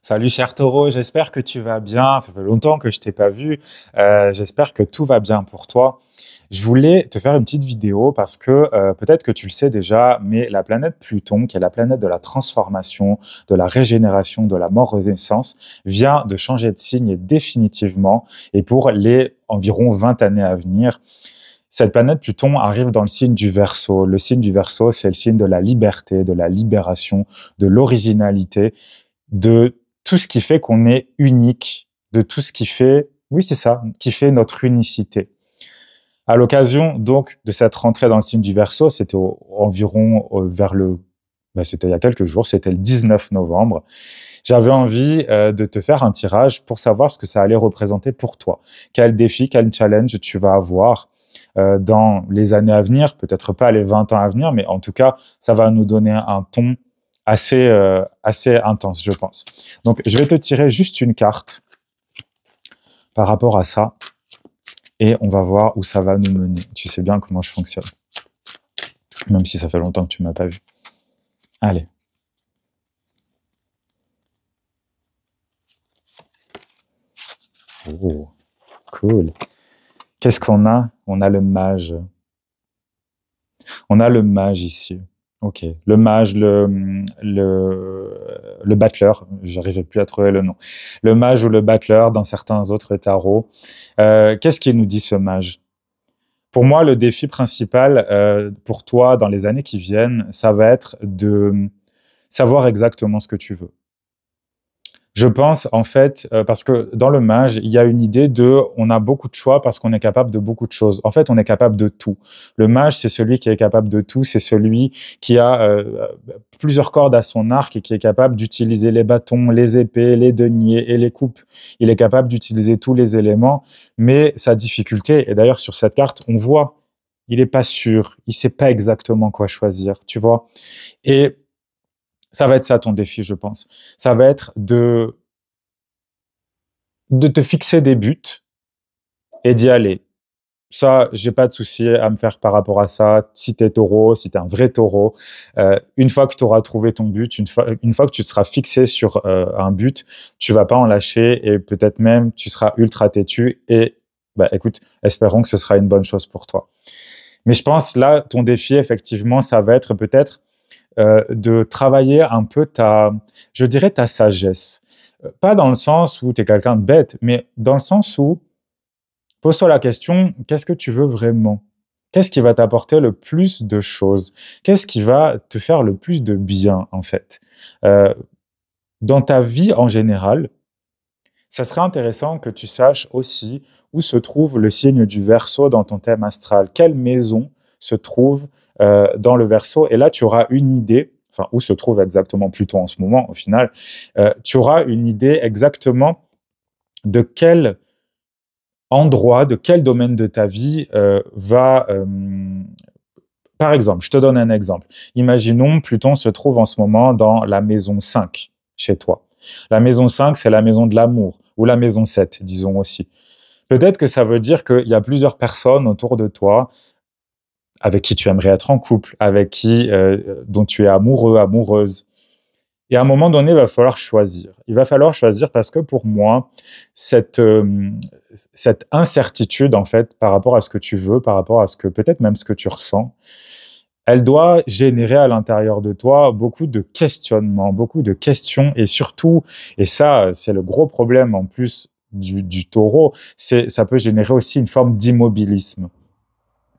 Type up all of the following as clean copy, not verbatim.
Salut cher Taureau, j'espère que tu vas bien. Ça fait longtemps que je t'ai pas vu. J'espère que tout va bien pour toi. Je voulais te faire une petite vidéo parce que peut-être que tu le sais déjà, mais la planète Pluton, qui est la planète de la transformation, de la régénération, de la mort-renaissance, vient de changer de signe définitivement et pour les environ 20 années à venir. Cette planète Pluton arrive dans le signe du Verseau. Le signe du Verseau, c'est le signe de la liberté, de la libération, de l'originalité, de tout ce qui fait qu'on est unique, de tout ce qui fait, oui c'est ça, qui fait notre unicité. À l'occasion donc de cette rentrée dans le signe du Verseau, c'était environ vers c'était il y a quelques jours, c'était le 19 novembre. J'avais envie de te faire un tirage pour savoir ce que ça allait représenter pour toi. Quel défi, quel challenge tu vas avoir dans les années à venir, peut-être pas les 20 ans à venir, mais en tout cas, ça va nous donner un ton assez intense, je pense. Donc, je vais te tirer juste une carte par rapport à ça et on va voir où ça va nous mener. Tu sais bien comment je fonctionne, même si ça fait longtemps que tu m'as pas vu. Allez. Oh, cool. Qu'est-ce qu'on a? On a le mage. On a le mage ici. Ok. Le mage, le battleur. J'arrivais plus à trouver le nom. Le mage ou le battleur dans certains autres tarots. Qu'est-ce qu'il nous dit ce mage? Pour moi, le défi principal pour toi dans les années qui viennent, ça va être de savoir exactement ce que tu veux. Je pense, en fait, parce que dans le mage, il y a une idée on a beaucoup de choix parce qu'on est capable de beaucoup de choses. En fait, on est capable de tout. Le mage, c'est celui qui est capable de tout, c'est celui qui a plusieurs cordes à son arc et qui est capable d'utiliser les bâtons, les épées, les deniers et les coupes. Il est capable d'utiliser tous les éléments, mais sa difficulté, et d'ailleurs sur cette carte, on voit, il n'est pas sûr, il ne sait pas exactement quoi choisir, tu vois. Et ça va être ça ton défi, je pense. Ça va être de te fixer des buts et d'y aller. Ça, j'ai pas de souci à me faire par rapport à ça. Si tu es taureau, si tu es un vrai taureau, une fois que tu auras trouvé ton but, une fois que tu seras fixé sur un but, tu vas pas en lâcher et peut-être même tu seras ultra têtu et écoute, espérons que ce sera une bonne chose pour toi. Mais je pense là, ton défi, effectivement, ça va être peut-être de travailler un peu je dirais ta sagesse. Pas dans le sens où tu es quelqu'un de bête, mais dans le sens où, pose-toi la question, qu'est-ce que tu veux vraiment? Qu'est-ce qui va t'apporter le plus de choses? Qu'est-ce qui va te faire le plus de bien, en fait? Euh, Dans ta vie en général, ça serait intéressant que tu saches aussi où se trouve le signe du Verseau dans ton thème astral. Quelle maison se trouve dans le Verseau? Et là, tu auras une idée, enfin, où se trouve exactement Pluton en ce moment, au final. Tu auras une idée exactement de quel endroit, de quel domaine de ta vie par exemple, je te donne un exemple. Imaginons Pluton se trouve en ce moment dans la maison 5 chez toi. La maison 5, c'est la maison de l'amour, ou la maison 7, disons aussi. Peut-être que ça veut dire qu'il y a plusieurs personnes autour de toi avec qui tu aimerais être en couple, dont tu es amoureux, amoureuse. Et à un moment donné, il va falloir choisir. Il va falloir choisir parce que pour moi, cette incertitude, en fait, par rapport à ce que tu veux, par rapport à peut-être même ce que tu ressens, elle doit générer à l'intérieur de toi beaucoup de questionnements, beaucoup de questions et surtout, et ça, c'est le gros problème en plus du taureau, ça peut générer aussi une forme d'immobilisme.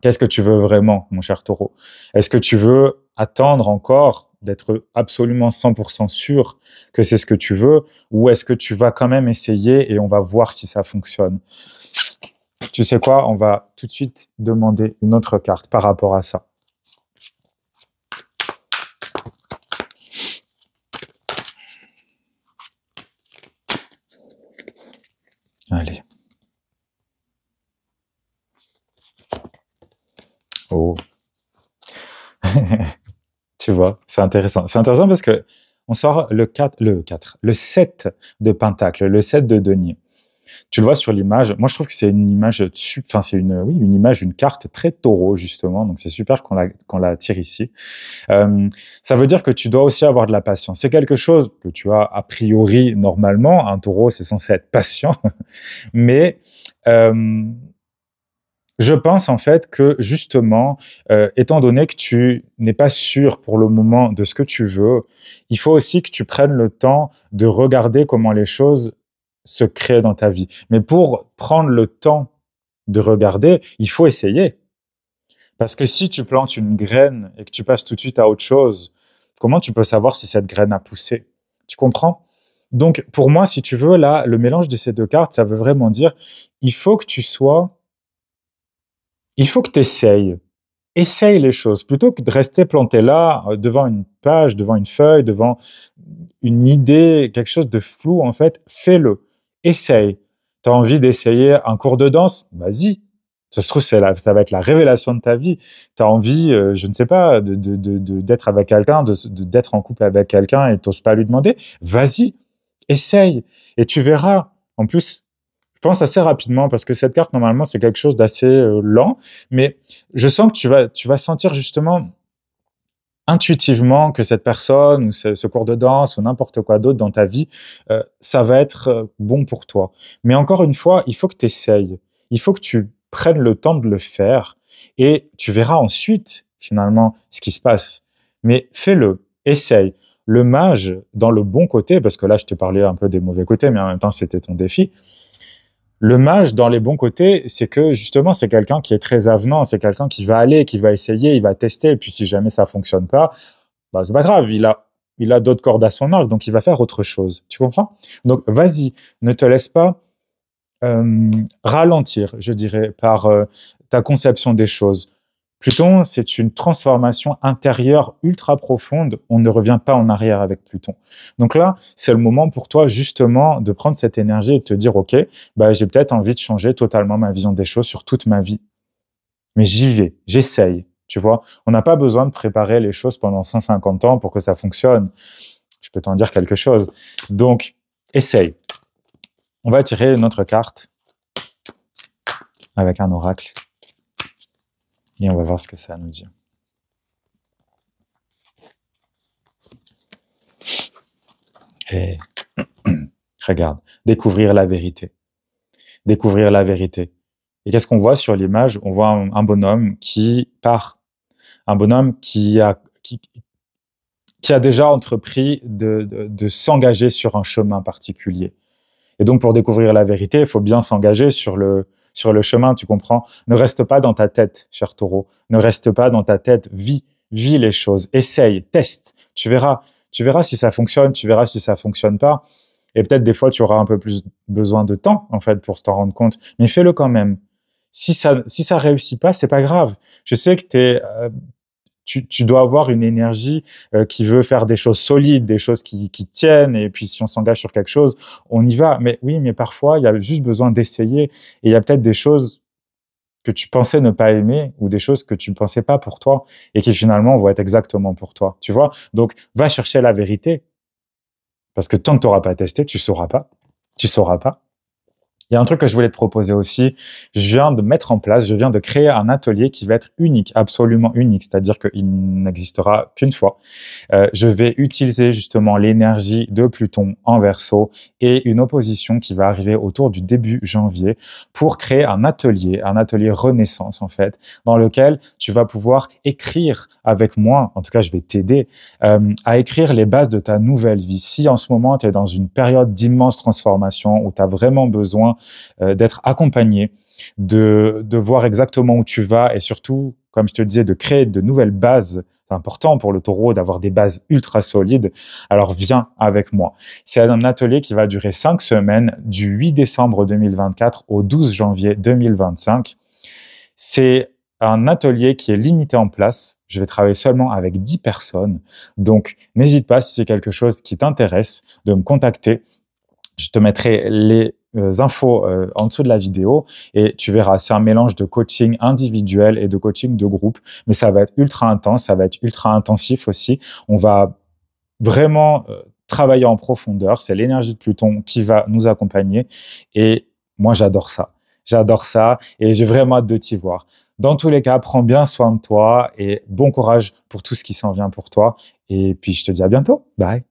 Qu'est-ce que tu veux vraiment, mon cher taureau? Est-ce que tu veux attendre encore d'être absolument 100% sûr que c'est ce que tu veux ou est-ce que tu vas quand même essayer et on va voir si ça fonctionne? Tu sais quoi? On va tout de suite demander une autre carte par rapport à ça. Allez. Oh. Tu vois, c'est intéressant. C'est intéressant parce qu'on sort le 7 de pentacle, le 7 de denier. Tu le vois sur l'image. Moi, je trouve que c'est une image, enfin, c'est oui, une image, une carte très taureau, justement. Donc, c'est super qu'on la tire ici. Ça veut dire que tu dois aussi avoir de la patience. C'est quelque chose que tu as a priori normalement. Un taureau, c'est censé être patient. Mais je pense en fait que justement, étant donné que tu n'es pas sûr pour le moment de ce que tu veux, il faut aussi que tu prennes le temps de regarder comment les choses se créent dans ta vie. Mais pour prendre le temps de regarder, il faut essayer. Parce que si tu plantes une graine et que tu passes tout de suite à autre chose, comment tu peux savoir si cette graine a poussé? Tu comprends? Donc pour moi, si tu veux, là, le mélange de ces 2 cartes, ça veut vraiment dire, il faut que tu sois il faut que tu essayes. Essaye les choses plutôt que de rester planté là, devant une page, devant une feuille, devant une idée, quelque chose de flou en fait, fais-le. Essaye. Tu as envie d'essayer un cours de danse? Vas-y. Ça se trouve, ça va être la révélation de ta vie. Tu as envie, je ne sais pas, d'être avec quelqu'un, d'être en couple avec quelqu'un et tu oses pas lui demander? Vas-y, essaye et tu verras. En plus, je pense assez rapidement parce que cette carte, normalement, c'est quelque chose d'assez, lent, mais je sens que tu vas sentir justement intuitivement que cette personne ou ce cours de danse ou n'importe quoi d'autre dans ta vie, ça va être, bon pour toi. Mais encore une fois, il faut que tu essayes. Il faut que tu prennes le temps de le faire et tu verras ensuite, finalement, ce qui se passe. Mais fais-le, essaye. Le mage, dans le bon côté, parce que là, je t'ai parlé un peu des mauvais côtés, mais en même temps, c'était ton défi. Le mage, dans les bons côtés, c'est que justement, c'est quelqu'un qui est très avenant, c'est quelqu'un qui va aller, qui va essayer, il va tester, et puis si jamais ça fonctionne pas, bah, c'est pas grave, il a d'autres cordes à son arc, donc il va faire autre chose. Tu comprends? Donc, vas-y, ne te laisse pas ralentir, je dirais, par ta conception des choses. Pluton, c'est une transformation intérieure ultra profonde. On ne revient pas en arrière avec Pluton. Donc là, c'est le moment pour toi justement de prendre cette énergie et de te dire, OK, bah, j'ai peut-être envie de changer totalement ma vision des choses sur toute ma vie. Mais j'y vais, j'essaye, tu vois. On n'a pas besoin de préparer les choses pendant 150 ans pour que ça fonctionne. Je peux t'en dire quelque chose. Donc, essaye. On va tirer une autre carte avec un oracle et on va voir ce que ça nous dit. Et regarde, découvrir la vérité. Découvrir la vérité. Et qu'est-ce qu'on voit sur l'image? On voit un bonhomme qui part. Un bonhomme qui a déjà entrepris de s'engager sur un chemin particulier. Et donc, pour découvrir la vérité, il faut bien s'engager sur le chemin, tu comprends? Ne reste pas dans ta tête, cher taureau. Ne reste pas dans ta tête. Vis les choses. Essaye, teste. Tu verras si ça fonctionne, tu verras si ça fonctionne pas. Et peut-être des fois, tu auras un peu plus besoin de temps, en fait, pour t'en rendre compte. Mais fais-le quand même. Si ça réussit pas, c'est pas grave. Je sais que tu dois avoir une énergie qui veut faire des choses solides, des choses qui tiennent. Et puis, si on s'engage sur quelque chose, on y va. Mais oui, mais parfois, il y a juste besoin d'essayer. Et il y a peut-être des choses que tu pensais ne pas aimer ou des choses que tu ne pensais pas pour toi et qui finalement vont être exactement pour toi. Tu vois? Donc, va chercher la vérité. Parce que tant que tu n'auras pas testé, tu ne sauras pas. Tu ne sauras pas. Il y a un truc que je voulais te proposer aussi. Je viens de créer un atelier qui va être unique, absolument unique. C'est-à-dire qu'il n'existera qu'une fois. Je vais utiliser justement l'énergie de Pluton en Verseau et une opposition qui va arriver autour du début janvier pour créer un atelier renaissance en fait, dans lequel tu vas pouvoir écrire avec moi, en tout cas je vais t'aider, à écrire les bases de ta nouvelle vie. Si en ce moment tu es dans une période d'immense transformation où tu as vraiment besoin d'être accompagné, de voir exactement où tu vas et surtout, comme je te disais, de créer de nouvelles bases. C'est important pour le taureau d'avoir des bases ultra solides. Alors viens avec moi. C'est un atelier qui va durer 5 semaines, du 8 décembre 2024 au 12 janvier 2025. C'est un atelier qui est limité en place. Je vais travailler seulement avec 10 personnes. Donc, n'hésite pas, si c'est quelque chose qui t'intéresse, de me contacter. Je te mettrai les infos en dessous de la vidéo et tu verras, c'est un mélange de coaching individuel et de coaching de groupe, mais ça va être ultra intense, ça va être ultra intensif aussi. On va vraiment travailler en profondeur, c'est l'énergie de Pluton qui va nous accompagner et moi, j'adore ça. J'adore ça et j'ai vraiment hâte de t'y voir. Dans tous les cas, prends bien soin de toi et bon courage pour tout ce qui s'en vient pour toi. Et puis, je te dis à bientôt. Bye.